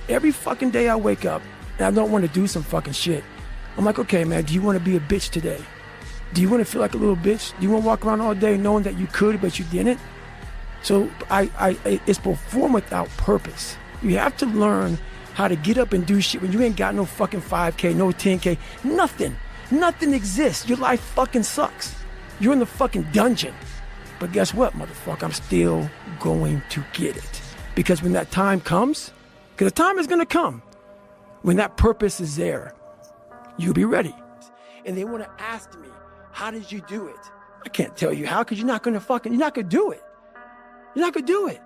Every fucking day I wake up and I don't want to do some fucking shit. I'm like, okay, man, do you want to be a bitch today? Do you want to feel like a little bitch? Do you want to walk around all day knowing that you could, but you didn't? So it's perform without purpose. You have to learn how to get up and do shit when you ain't got no fucking 5K, no 10K, nothing. Nothing exists. Your life fucking sucks. You're in the fucking dungeon. But guess what, motherfucker? I'm still going to get it. Because when that time comes, because the time is going to come, when that purpose is there, you'll be ready. And they want to ask me, how did you do it? I can't tell you how, because you're not going to do it. You're not going to do it.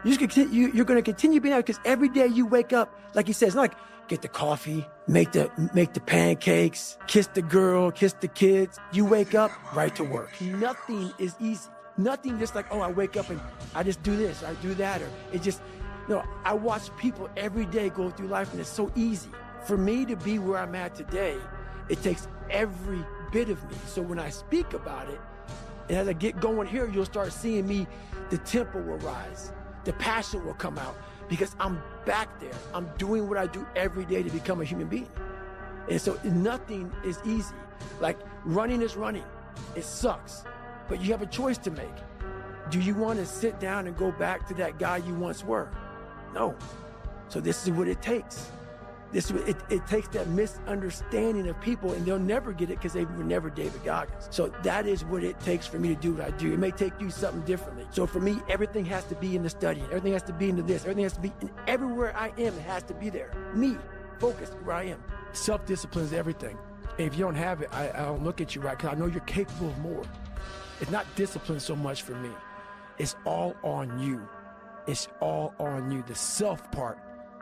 You're going to continue being out, because every day you wake up, like he says, like, get the coffee, make the pancakes, kiss the girl, kiss the kids. You wake up, right to work. Nothing is easy. Nothing just like, oh, I wake up and I just do this, I do that, or it just, no, I watch people every day go through life, and it's so easy. For me to be where I'm at today, it takes every bit of me. So when I speak about it, and as I get going here, you'll start seeing me, the tempo will rise, the passion will come out, because I'm back there. I'm doing what I do every day to become a human being. And so nothing is easy. Like running is running. It sucks. But you have a choice to make. Do you want to sit down and go back to that guy you once were? No. So this is what it takes. It takes that misunderstanding of people, and they'll never get it because they were never David Goggins. So that is what it takes for me to do what I do. It may take you something differently. So for me, everything has to be in the study. Everything has to be into this. Everything has to be, and everywhere I am, it has to be there. Me, focused where I am. Self-discipline is everything. And if you don't have it, I don't look at you right, because I know you're capable of more. It's not discipline so much for me. It's all on you. It's all on you. The self part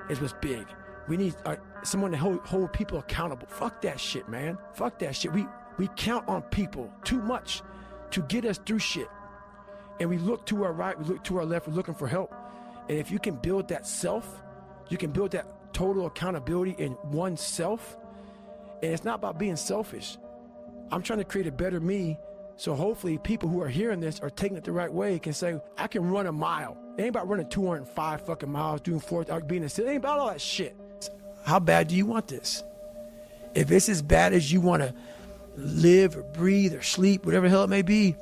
is what's big. We need someone to hold people accountable. Fuck that shit, man. Fuck that shit. We count on people too much to get us through shit. And we look to our right, we look to our left, we're looking for help. And if you can build that self, you can build that total accountability in oneself. And it's not about being selfish. I'm trying to create a better me, so hopefully people who are hearing this are taking it the right way, can say, I can run a mile. It ain't about running 205 fucking miles, doing 4th, being a city. It ain't about all that shit. How bad do you want this? If it's as bad as you want to live or breathe or sleep, whatever the hell it may be,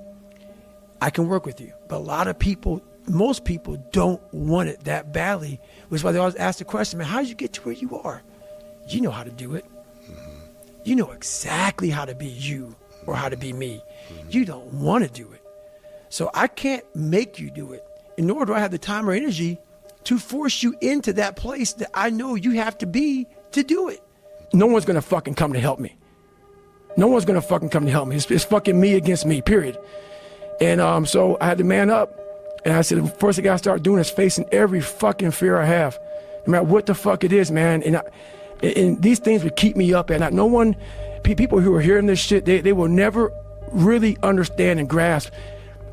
I can work with you. But a lot of people, most people don't want it that badly, which is why they always ask the question, man, how did you get to where you are? You know how to do it. Mm-hmm. You know exactly how to be you or how to be me. Mm-hmm. You don't want to do it. So I can't make you do it, and nor do I have the time or energy to force you into that place that I know you have to be to do it. No one's going to fucking come to help me. No one's going to fucking come to help me. It's fucking me against me, period. And so I had to man up. And I said, the first thing I got to start doing is facing every fucking fear I have. No matter what the fuck it is, man. And these things would keep me up at night. No one, people who are hearing this shit, they will never really understand and grasp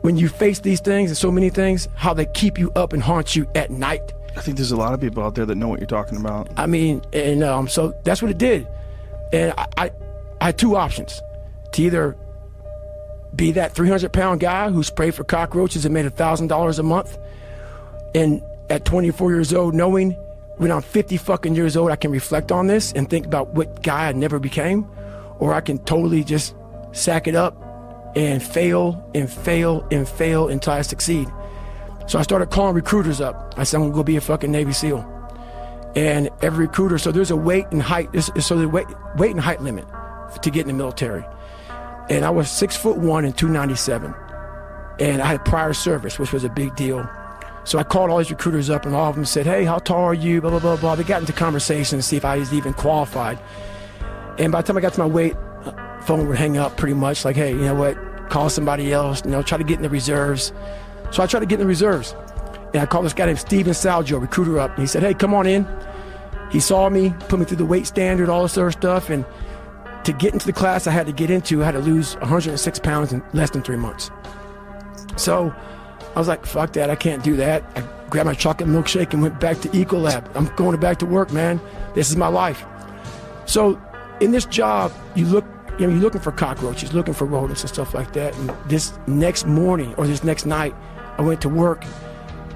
when you face these things and so many things, how they keep you up and haunt you at night. I think there's a lot of people out there that know what you're talking about. I mean, and so that's what it did. And I had two options. To either be that 300-pound guy who sprayed for cockroaches and made $1,000 a month, and at 24 years old, knowing when I'm 50 fucking years old, I can reflect on this and think about what guy I never became, or I can totally just sack it up and fail and fail and fail until I succeed. So I started calling recruiters up. I said, I'm gonna go be a fucking Navy SEAL. And every recruiter, so there's a weight and height, so the weight and height limit to get in the military. And I was 6'1" and 297. And I had prior service, which was a big deal. So I called all these recruiters up, and all of them said, hey, how tall are you, blah, blah, blah, blah. They got into conversation to see if I was even qualified. And by the time I got to my weight, phone would hang up pretty much, like, hey, you know what, call somebody else, try to get in the reserves. So I tried to get in the reserves. And I called this guy named Steven Salgio, recruiter, up. And he said, hey, come on in. He saw me, put me through the weight standard, all this other stuff. And to get into the class I had to lose 106 pounds in less than 3 months. So I was like, fuck that, I can't do that. I grabbed my chocolate milkshake and went back to Ecolab. I'm going back to work, man. This is my life. So in this job, you're looking for cockroaches, looking for rodents and stuff like that. And this next morning or this next night, I went to work,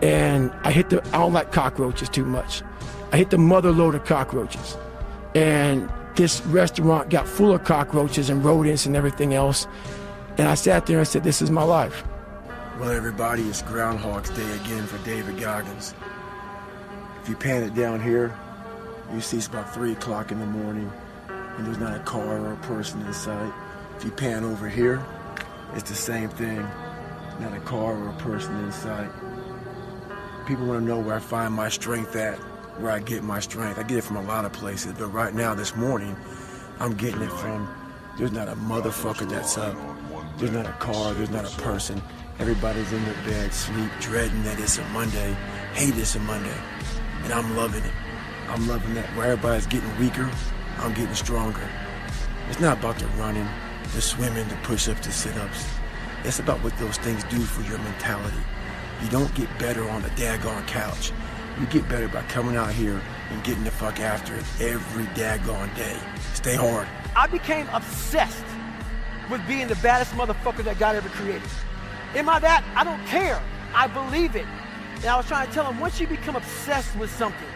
and I don't like cockroaches too much. I hit the mother load of cockroaches. And this restaurant got full of cockroaches and rodents and everything else. And I sat there and said, this is my life. Well, everybody, it's Groundhog's Day again for David Goggins. If you pan it down here, you see it's about 3 o'clock in the morning and there's not a car or a person in sight. If you pan over here, it's the same thing. Not a car or a person in sight. People want to know where I find my strength at, where I get my strength. I get it from a lot of places, but right now, this morning, I'm getting it from, there's not a motherfucker that's up. There's not a car, there's not a person. Everybody's in their bed, sleep, dreading that it's a Monday, hate it's a Monday. And I'm loving it. I'm loving that. Where everybody's getting weaker, I'm getting stronger. It's not about the running, the swimming, the push-ups, the sit-ups. It's about what those things do for your mentality. You don't get better on the daggone couch. You get better by coming out here and getting the fuck after it every daggone day. Stay hard. I became obsessed with being the baddest motherfucker that God ever created. Am I that? I don't care. I believe it. And I was trying to tell him, once you become obsessed with something,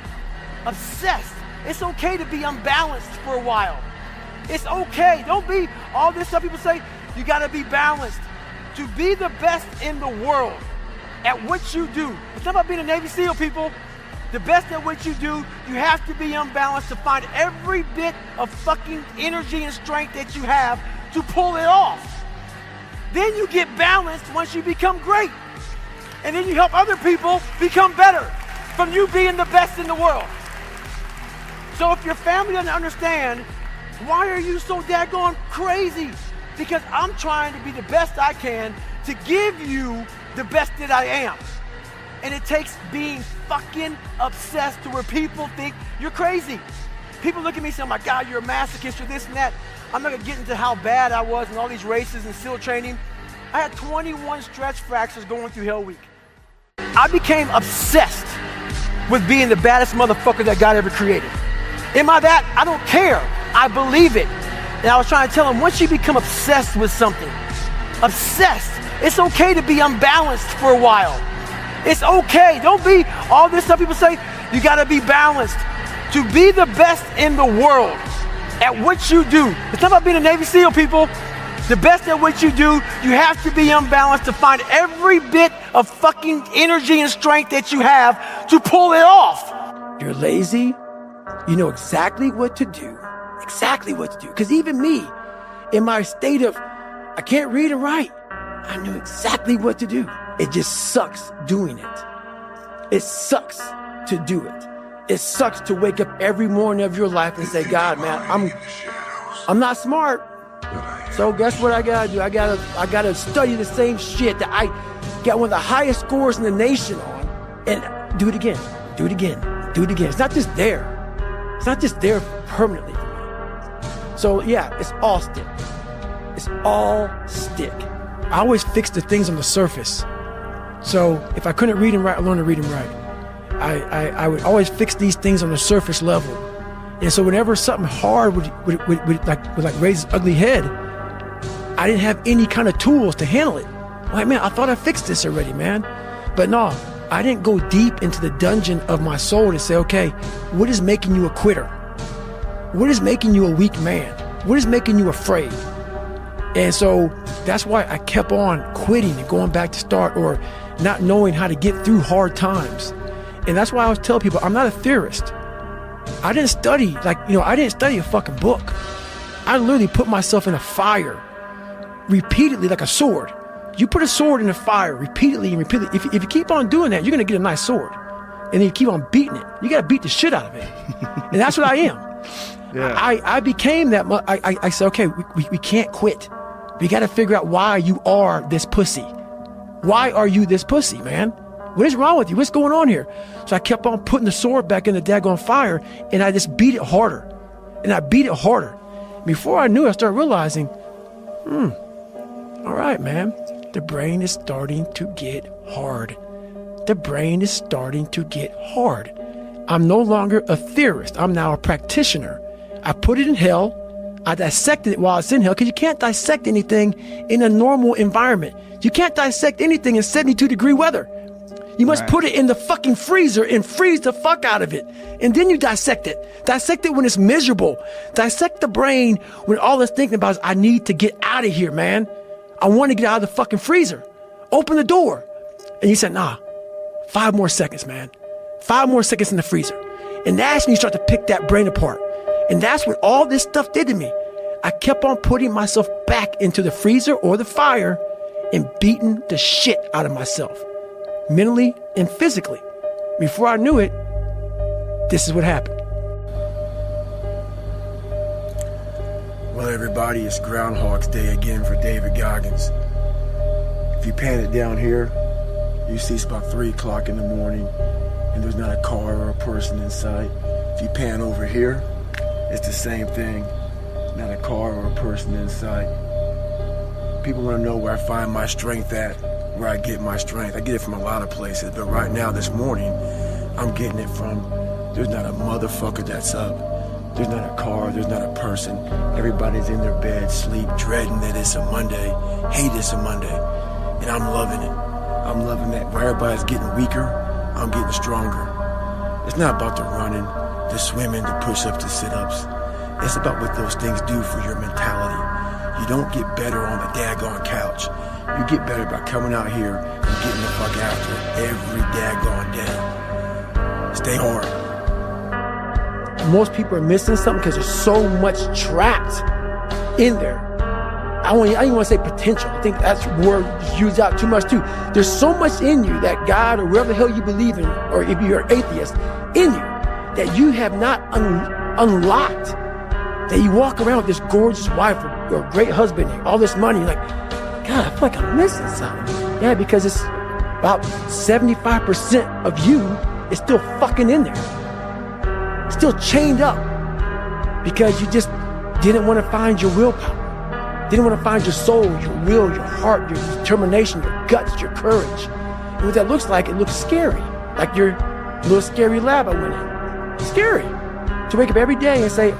obsessed, it's okay to be unbalanced for a while. It's okay. Don't be all this stuff people say, you gotta be balanced. To be the best in the world at what you do. It's not about being a Navy SEAL, people. The best at what you do, you have to be unbalanced to find every bit of fucking energy and strength that you have to pull it off. Then you get balanced once you become great. And then you help other people become better from you being the best in the world. So if your family doesn't understand, why are you so daggone crazy? Because I'm trying to be the best I can to give you the best that I am. And it takes being fucking obsessed to where people think you're crazy. People look at me and say, oh my God, you're a masochist, you're this and that. I'm not gonna get into how bad I was in all these races and SEAL training. I had 21 stretch fractures going through Hell Week. I became obsessed with being the baddest motherfucker that God ever created. Am I that? I don't care. I believe it. And I was trying to tell him, once you become obsessed with something, obsessed, it's okay to be unbalanced for a while. It's okay. Don't be all this stuff people say, you gotta be balanced. To be the best in the world at what you do. It's not about being a Navy SEAL, people. The best at what you do, you have to be unbalanced to find every bit of fucking energy and strength that you have to pull it off. You're lazy, you know exactly what to do. Exactly what to do. Because even me, in my state of, I can't read and write, I knew exactly what to do. It just sucks doing it. It sucks to do it. It sucks to wake up every morning of your life and say, God, man, I'm not smart. So guess what I gotta do? I gotta study the same shit that I got one of the highest scores in the nation on and do it again, do it again, do it again. It's not just there. It's not just there permanently. So yeah, it's all stick. It's all stick. I always fix the things on the surface. So if I couldn't read and write, I learned to read and write. I would always fix these things on the surface level. And so whenever something hard would raise its ugly head, I didn't have any kind of tools to handle it. I'm like, man, I thought I fixed this already, man. But no, I didn't go deep into the dungeon of my soul to say, okay, what is making you a quitter? What is making you a weak man? What is making you afraid? And so that's why I kept on quitting and going back to start, or not knowing how to get through hard times. And that's why I always tell people, I'm not a theorist. I didn't study, I didn't study a fucking book. I literally put myself in a fire repeatedly like a sword. You put a sword in a fire repeatedly and repeatedly. If you keep on doing that, you're gonna get a nice sword. And then you keep on beating it. You gotta beat the shit out of it. And that's what I am. Yeah. I became that. I said, okay, we can't quit. We got to figure out why you are this pussy. Why are you this pussy, man? What is wrong with you? What's going on here? So I kept on putting the sword back in the daggone fire, and I just beat it harder. And I beat it harder. Before I knew it, I started realizing, all right, man, the brain is starting to get hard. The brain is starting to get hard. I'm no longer a theorist. I'm now a practitioner. I put it in hell. I dissected it while it's in hell, because you can't dissect anything in a normal environment. You can't dissect anything in 72-degree weather. You must put it in the fucking freezer and freeze the fuck out of it. And then you dissect it. Dissect it when it's miserable. Dissect the brain when all it's thinking about is, I need to get out of here, man. I want to get out of the fucking freezer. Open the door. And you said, nah, 5 more seconds, man. 5 more seconds in the freezer. And that's when you start to pick that brain apart. And that's what all this stuff did to me. I kept on putting myself back into the freezer or the fire and beating the shit out of myself, mentally and physically. Before I knew it, this is what happened. Well, everybody, it's Groundhog's Day again for David Goggins. If you pan it down here, you see it's about 3 o'clock in the morning and there's not a car or a person in sight. If you pan over here, it's the same thing. Not a car or a person in sight. People want to know where I find my strength at, where I get my strength. I get it from a lot of places, but right now, this morning, I'm getting it from, there's not a motherfucker that's up. There's not a car, there's not a person. Everybody's in their bed, sleep, dreading that it's a Monday, hate it's a Monday. And I'm loving it. I'm loving that where everybody's getting weaker, I'm getting stronger. It's not about the running, the swimming, the push-ups, the sit-ups. It's about what those things do for your mentality. You don't get better on the daggone couch. You get better by coming out here and getting the fuck after it every daggone day. Stay hard. Most people are missing something because there's so much trapped in there. I don't even want to say potential. I think that's a word used out too much too. There's so much in you that God or whatever the hell you believe in, or if you're an atheist, in you that you have not unlocked. That you walk around with this gorgeous wife or great husband, all this money, you're like, God, I feel like I'm missing something. Yeah, because it's about 75% of you is still fucking in there. Still chained up. Because you just didn't want to find your willpower. Didn't want to find your soul, your will, your heart, your determination, your guts, your courage. And what that looks like, it looks scary. Like your little scary lab I went in. Scary. To wake up every day and say,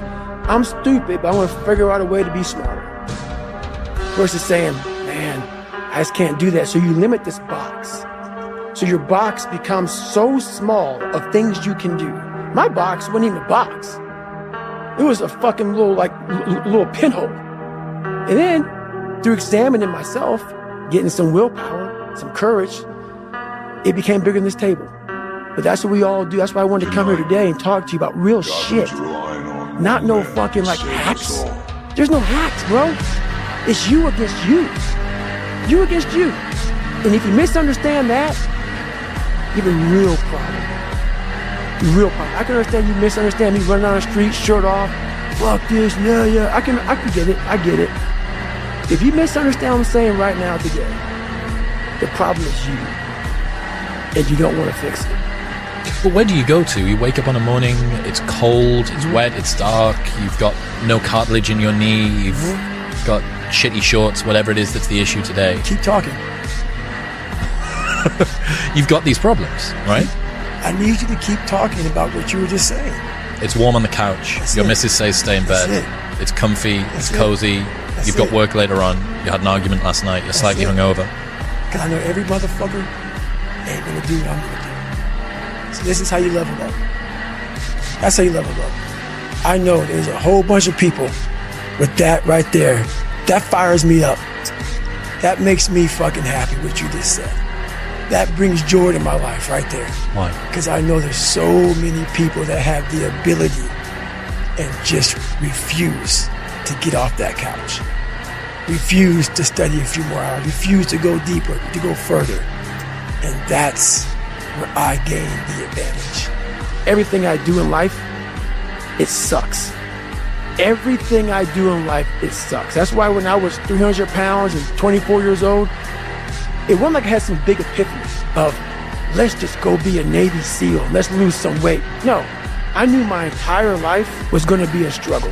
I'm stupid, but I want to figure out a way to be smarter. Versus saying, man, I just can't do that. So you limit this box. So your box becomes so small of things you can do. My box wasn't even a box. It was a fucking little pinhole. And then, through examining myself, getting some willpower, some courage, it became bigger than this table. But that's what we all do. That's why I wanted to come here today and talk to you about real shit. Not no fucking like hacks. There's no hacks, bro. It's you against you. You against you. And if you misunderstand that, you have a real problem. Real problem. I can understand you misunderstand me running down the street, shirt off, fuck this, yeah. I can get it. I get it. If you misunderstand what I'm saying right now today, the problem is you. And you don't want to fix it. But where do you go to? You wake up on a morning, it's cold, it's wet, it's dark, you've got no cartilage in your knee, you've got shitty shorts, whatever it is that's the issue today. Keep talking. You've got these problems, right? I need you to keep talking about what you were just saying. It's warm on the couch. That's your it. missus says stay in bed. That's it. It's comfy, That's it's cozy. That's You've got it. work later on. You had an argument last night. You're slightly it. hungover. Because I know every motherfucker ain't gonna do what I'm gonna do. So this is how you level up. That's how you level up. I know there's a whole bunch of people with that right there. That fires me up. That makes me fucking happy what you just said. That brings joy to my life right there. Why? Because I know there's so many people that have the ability and just refuse to get off that couch. Refuse to study a few more hours. Refuse to go deeper, to go further. And that's where I gain the advantage. Everything I do in life, it sucks. Everything I do in life, it sucks. That's why when I was 300 pounds and 24 years old, it wasn't like I had some big epiphany of, let's just go be a Navy SEAL, let's lose some weight. No, I knew my entire life was gonna be a struggle,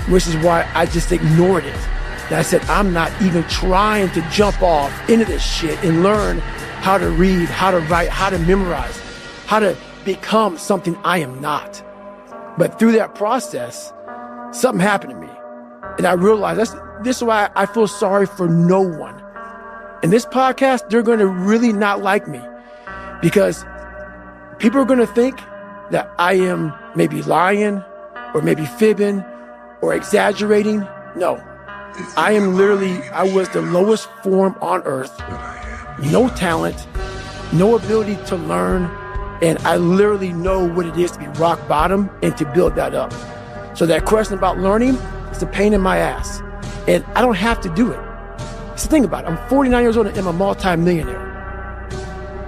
which is why I just ignored it. And I said, I'm not even trying to jump off into this shit and learn how to read, how to write, how to memorize, how to become something I am not. But through that process, something happened to me. And I realized this is why I feel sorry for no one. In this podcast, they're going to really not like me Because people are going to think that I am maybe lying or maybe fibbing or exaggerating. No, I was the lowest form on earth. No talent, no ability to learn. And I literally know what it is to be rock bottom and to build that up. So that question about learning is a pain in my ass. And I don't have to do it. So think about it. I'm 49 years old and I'm a multi-millionaire.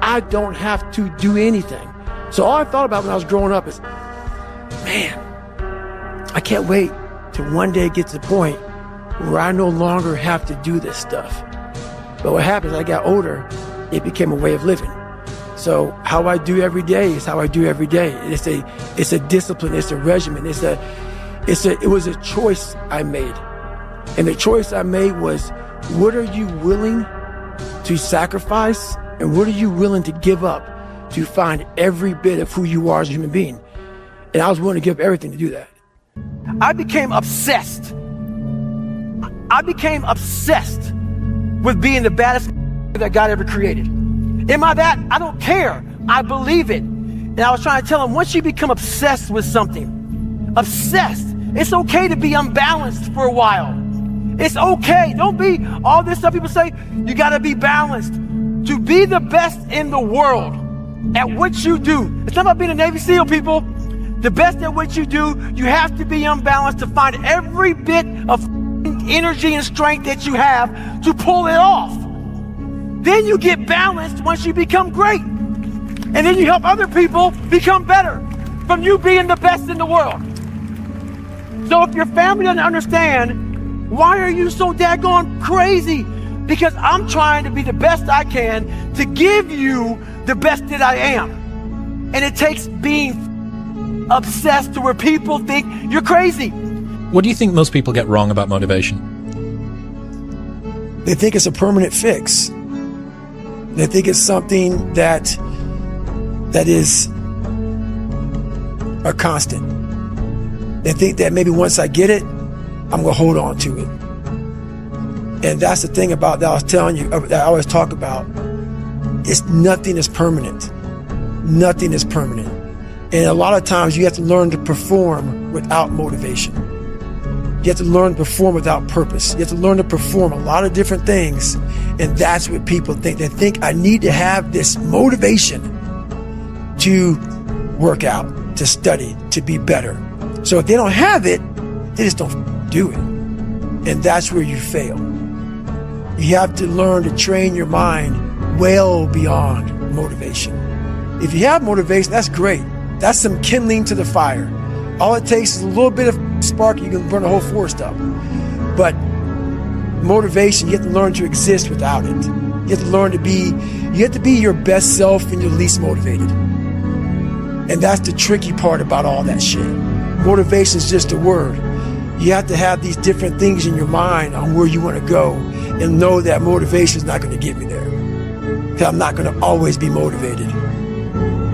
I don't have to do anything. So all I thought about when I was growing up is, man, I can't wait to one day get to the point where I no longer have to do this stuff. But what happened as I got older, it became a way of living. So how I do every day is how I do every day. It's a discipline. It's a regimen. It was a choice I made. And the choice I made was, what are you willing to sacrifice? And what are you willing to give up to find every bit of who you are as a human being? And I was willing to give everything to do that. I became obsessed. I became obsessed with being the baddest that God ever created. Am I that? I don't care. I believe it. And I was trying to tell him, once you become obsessed with something, obsessed, it's okay to be unbalanced for a while. It's okay. Don't be all this stuff people say, you got to be balanced. To be the best in the world at what you do. It's not about being a Navy SEAL, people. The best at what you do, you have to be unbalanced to find every bit of energy and strength that you have to pull it off. Then you get balanced once you become great. And then you help other people become better from you being the best in the world. So if your family doesn't understand, why are you so daggone crazy? Because I'm trying to be the best I can to give you the best that I am. And it takes being obsessed to where people think you're crazy. What do you think most people get wrong about motivation? They think it's a permanent fix. They think it's something that is a constant. They think that maybe once I get it, I'm going to hold on to it. And that's the thing about that I was telling you, that I always talk about. Nothing is permanent. Nothing is permanent. And a lot of times you have to learn to perform without motivation. You have to learn to perform without purpose. You have to learn to perform a lot of different things. And that's what people think. They think I need to have this motivation to work out, to study, to be better. So if they don't have it, they just don't do it. And that's where you fail. You have to learn to train your mind well beyond motivation. If you have motivation, that's great. That's some kindling to the fire. All it takes is a little bit of spark, you can burn the whole forest up. But motivation, you have to learn to exist without it. You have to learn to be, you have to be your best self and your least motivated. And that's the tricky part about all that shit. Motivation is just a word. You have to have these different things in your mind on where you want to go and know that motivation is not going to get me there. Because I'm not going to always be motivated.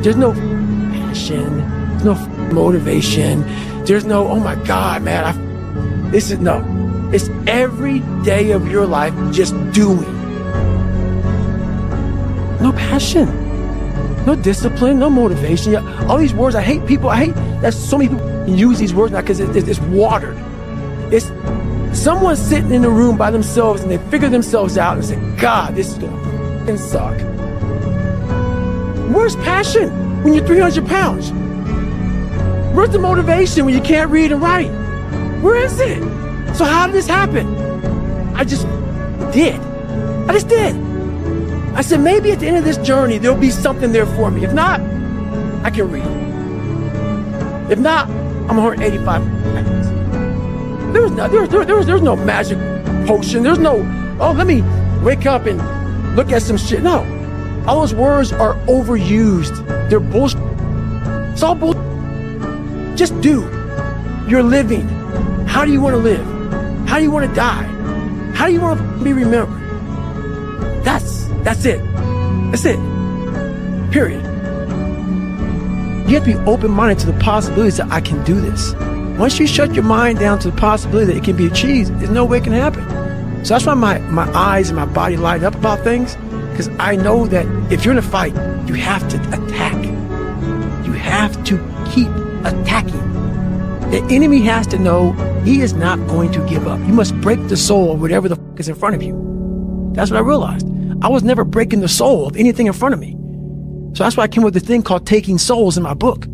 There's no passion, there's no motivation, there's no, oh my God, man, it's every day of your life just doing. No passion, no discipline, no motivation. Yeah, all these words, I hate that so many people use these words now because it's watered. It's someone sitting in a room by themselves and they figure themselves out and say, God, this is gonna f***ing suck. Where's passion when you're 300 pounds? Where's the motivation when you can't read and write? Where is it? So how did this happen? I just did. I said, maybe at the end of this journey, there'll be something there for me. If not, I can read. If not, I'm 185 pounds. There's no magic potion. There's no, oh, let me wake up and look at some shit. No. All those words are overused. They're bullshit. It's all bullshit. Just do. You're living. How do you want to live? How do you want to die? How do you want to be remembered? That's it. That's it. Period. You have to be open-minded to the possibilities that I can do this. Once you shut your mind down to the possibility that it can be achieved, there's no way it can happen. So that's why my eyes and my body light up about things. Because I know that if you're in a fight, you have to attack. You have to keep attacking. The enemy has to know he is not going to give up. You must break the soul of whatever the fuck is in front of you. That's what I realized. I was never breaking the soul of anything in front of me. So that's why I came with this thing called Taking Souls in my book.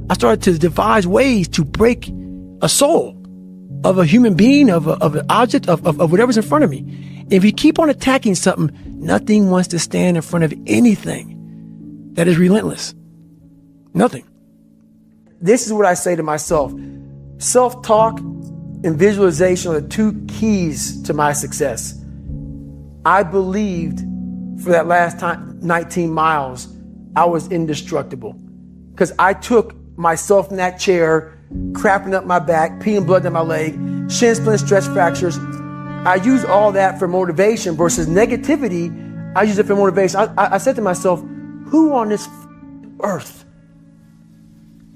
I started to devise ways to break a soul of a human being, of an object, of whatever's in front of me. If you keep on attacking something, nothing wants to stand in front of anything that is relentless. Nothing. This is what I say to myself. Self-talk and visualization are the two keys to my success. I believed for that last 19 miles, I was indestructible. Because I took myself in that chair, crapping up my back, peeing blood down my leg, shin splint, stress fractures. I use all that for motivation versus negativity. I use it for motivation. I said to myself, who on this earth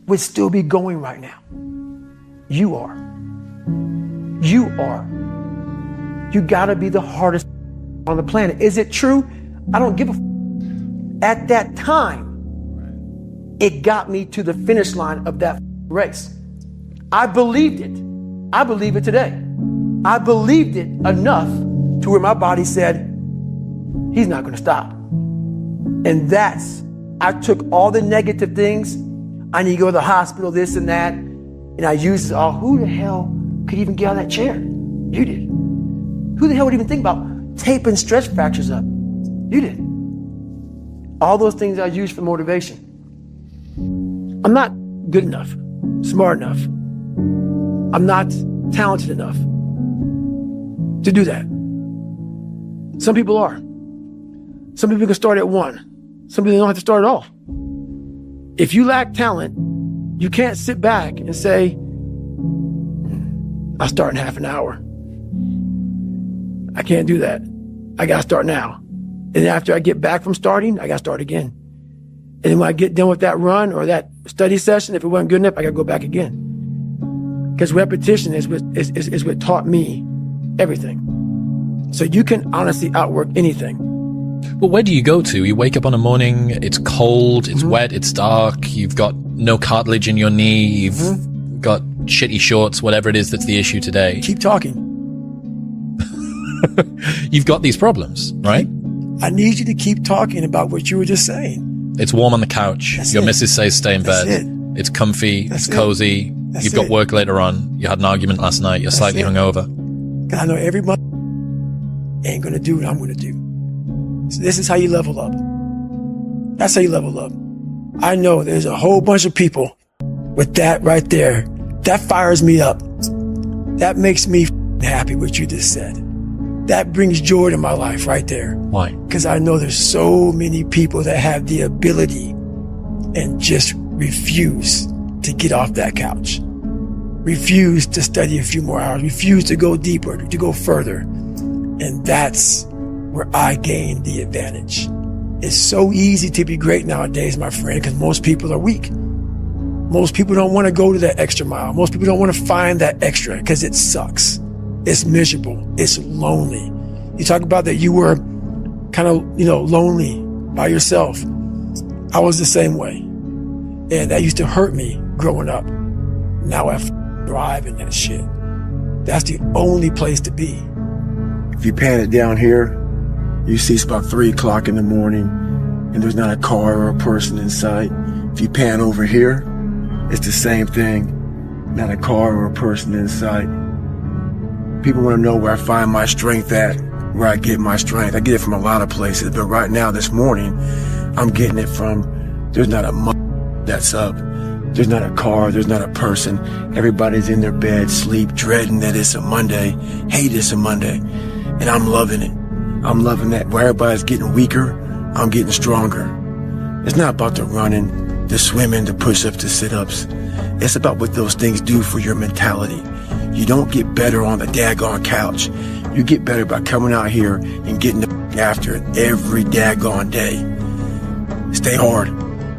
would still be going right now? You are. You are. You gotta be the hardest on the planet. Is it true? I don't give a At that time, it got me to the finish line of that race. I believed it. I believe it today. I believed it enough to where my body said, he's not going to stop. And I took all the negative things. I need to go to the hospital, this and that. And I used it all. Who the hell could even get out of that chair? You did. Who the hell would even think about taping stress fractures up? You did. All those things I used for motivation. I'm not good enough, smart enough. I'm not talented enough to do that. Some people are. Some people can start at 1. Some people don't have to start at all. If you lack talent, you can't sit back and say, I'll start in half an hour. I can't do that. I got to start now. And after I get back from starting, I got to start again. And then when I get done with that run or that study session, if it wasn't good enough, I got to go back again. Because repetition is what taught me everything. So you can honestly outwork anything. But where do you go to? You wake up on a morning, it's cold, it's wet, it's dark, you've got no cartilage in your knee, you've got shitty shorts, whatever it is that's the issue today. Keep talking. You've got these problems, right? I need you to keep talking about what you were just saying. It's warm on the couch. That's Your it. missus says stay in bed. That's it. It's comfy. That's it's it. cozy. That's You've got it. work later on. You had an argument last night. You're That's slightly it. hungover. I know everybody ain't going to do what I'm going to do. So this is how you level up. That's how you level up. I know there's a whole bunch of people with that right there. That fires me up. That makes me happy what you just said. That brings joy to my life right there. Why? Because I know there's so many people that have the ability and just refuse to get off that couch. Refuse to study a few more hours. Refuse to go deeper, to go further. And that's where I gain the advantage. It's so easy to be great nowadays, my friend, because most people are weak. Most people don't want to go to that extra mile. Most people don't want to find that extra because it sucks. It's miserable. It's lonely. You talk about that you were kind of, lonely by yourself. I was the same way. And that used to hurt me growing up. Now I thrive in that shit. That's the only place to be. If you pan it down here, you see it's about 3 o'clock in the morning and there's not a car or a person in sight. If you pan over here, it's the same thing. Not a car or a person in sight. People want to know where I find my strength at, where I get my strength. I get it from a lot of places, but right now, this morning, I'm getting it from, there's not a that's up. There's not a car, there's not a person. Everybody's in their bed, sleep, dreading that it's a Monday, hate it's a Monday. And I'm loving it. I'm loving that. Where everybody's getting weaker, I'm getting stronger. It's not about the running, the swimming, the push-ups, the sit-ups. It's about what those things do for your mentality. You don't get better on the daggone couch. You get better by coming out here and getting after it every daggone day. Stay hard.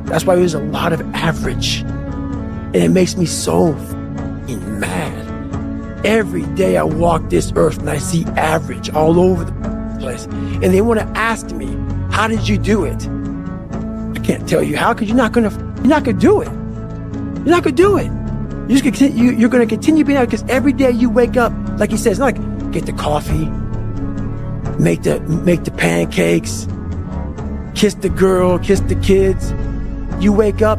That's why there's a lot of average. And it makes me so f***ing mad. Every day I walk this earth and I see average all over the place. And they want to ask me, How did you do it? I can't tell you how, because you're not gonna do it. You're not gonna do it. You're gonna continue being out, because every day you wake up, like he says, not like get the coffee, make the pancakes, kiss the girl, kiss the kids. You wake up